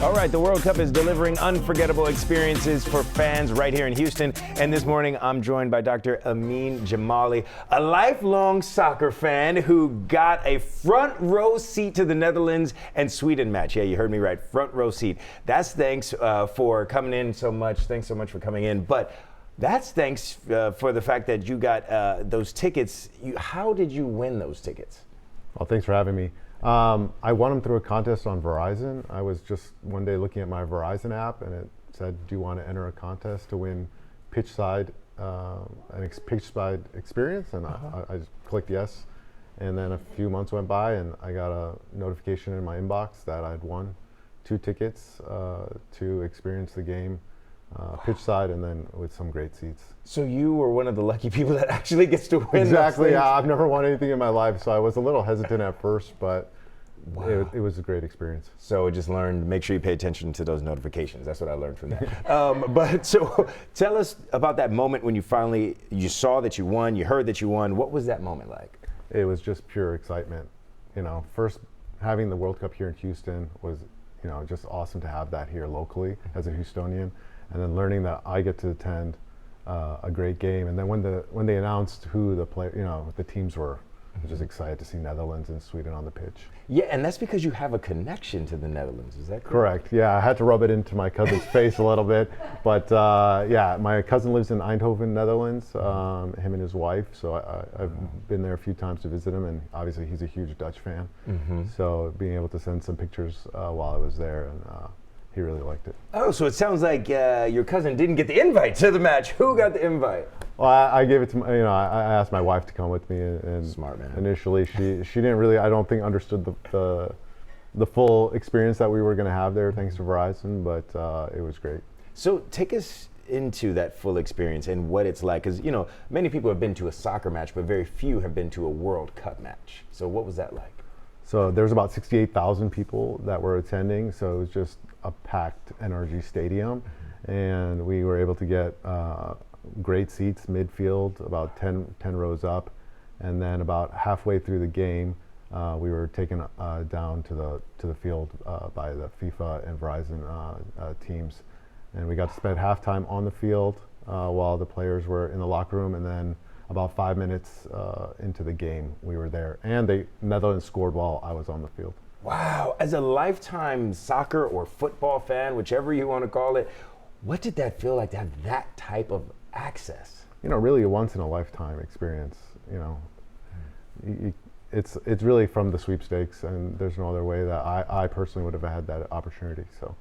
All right, the World Cup is delivering unforgettable experiences for fans right here in Houston. And this morning, I'm joined by Dr. Ameen Jamali, a lifelong soccer fan who got a front row seat to the Netherlands and Sweden match. Yeah, you heard me right, front row seat. That's thanks for coming in so much. Thanks so much for coming in. But that's thanks for the fact that you got those tickets. How did you win those tickets? Well, thanks for having me. I won them through a contest on Verizon. I was just one day looking at my Verizon app, and it said, "Do you want to enter a contest to win pitchside experience?" And I just clicked yes. And then a few months went by, and I got a notification in my inbox that I'd won 2 tickets to experience the game pitchside, and then with some great seats. So you were one of the lucky people that actually gets to win. Exactly. Yeah, I've never won anything in my life, so I was a little hesitant at first, but wow. It was a great experience. So I just learned, make sure you pay attention to those notifications. That's what I learned from that. But so tell us about that moment when you saw that you won, you heard that you won. What was that moment like? It was just pure excitement. You know, first having the World Cup here in Houston was, just awesome to have that here locally as a Houstonian. And then learning that I get to attend a great game, and then when they announced who the teams were, I was just excited to see Netherlands and Sweden on the pitch. Yeah, and that's because you have a connection to the Netherlands. Is that correct? Correct. Yeah, I had to rub it into my cousin's face a little bit, but yeah, my cousin lives in Eindhoven, Netherlands. Him and his wife. So I've been there a few times to visit him, and obviously he's a huge Dutch fan. So being able to send some pictures while I was there, and he really liked it. Oh, so it sounds like your cousin didn't get the invite to the match. Who got the invite? Well, I gave it to I asked my wife to come with me, and smart man. Initially she didn't really, I don't think, understood the full experience that we were going to have there, thanks to Verizon, but it was great. So take us into that full experience and what it's like, because many people have been to a soccer match, but very few have been to a World Cup match. So what was that like? So there was about 68,000 people that were attending, so it was just a packed NRG stadium, and we were able to get great seats midfield, about 10 rows up, and then about halfway through the game, we were taken down to the field by the FIFA and Verizon teams, and we got to spend halftime on the field while the players were in the locker room, and then about 5 minutes into the game, we were there, and the Netherlands scored while I was on the field. Wow, as a lifetime soccer or football fan, whichever you want to call it, what did that feel like to have that type of access? Really a once in a lifetime experience. It's really from the sweepstakes, and there's no other way that I personally would have had that opportunity. So.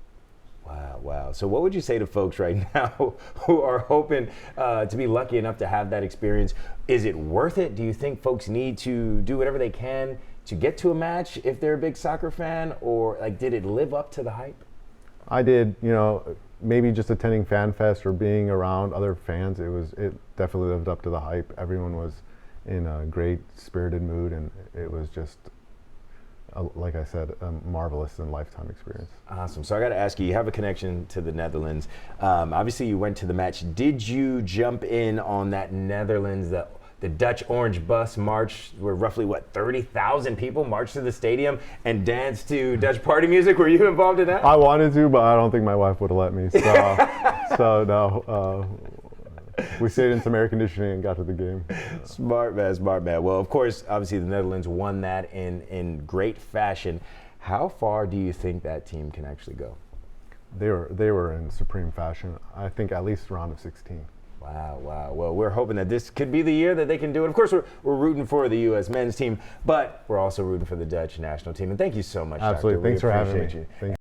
Wow. So what would you say to folks right now who are hoping to be lucky enough to have that experience? Is it worth it? Do you think folks need to do whatever they can to get to a match if they're a big soccer fan, or did it live up to the hype? I did, maybe just attending Fan Fest or being around other fans, it definitely lived up to the hype. Everyone was in a great spirited mood, and it was just, like I said, a marvelous and lifetime experience. Awesome. So I got to ask you, you have a connection to the Netherlands. Obviously you went to the match. Did you jump in on that Netherlands, the Dutch Orange Bus March, where roughly 30,000 people marched to the stadium and danced to Dutch party music? Were you involved in that? I wanted to, but I don't think my wife would have let me. So no. We stayed in some air conditioning and got to the game. Smart man. Well, of course, obviously the Netherlands won that in great fashion. How far do you think that team can actually go? They were in supreme fashion. I think at least round of 16. Wow. Well, we're hoping that this could be the year that they can do it. Of course, we're rooting for the U.S. men's team, but we're also rooting for the Dutch national team. And thank you so much, Absolutely. Doctor. Thanks for having me.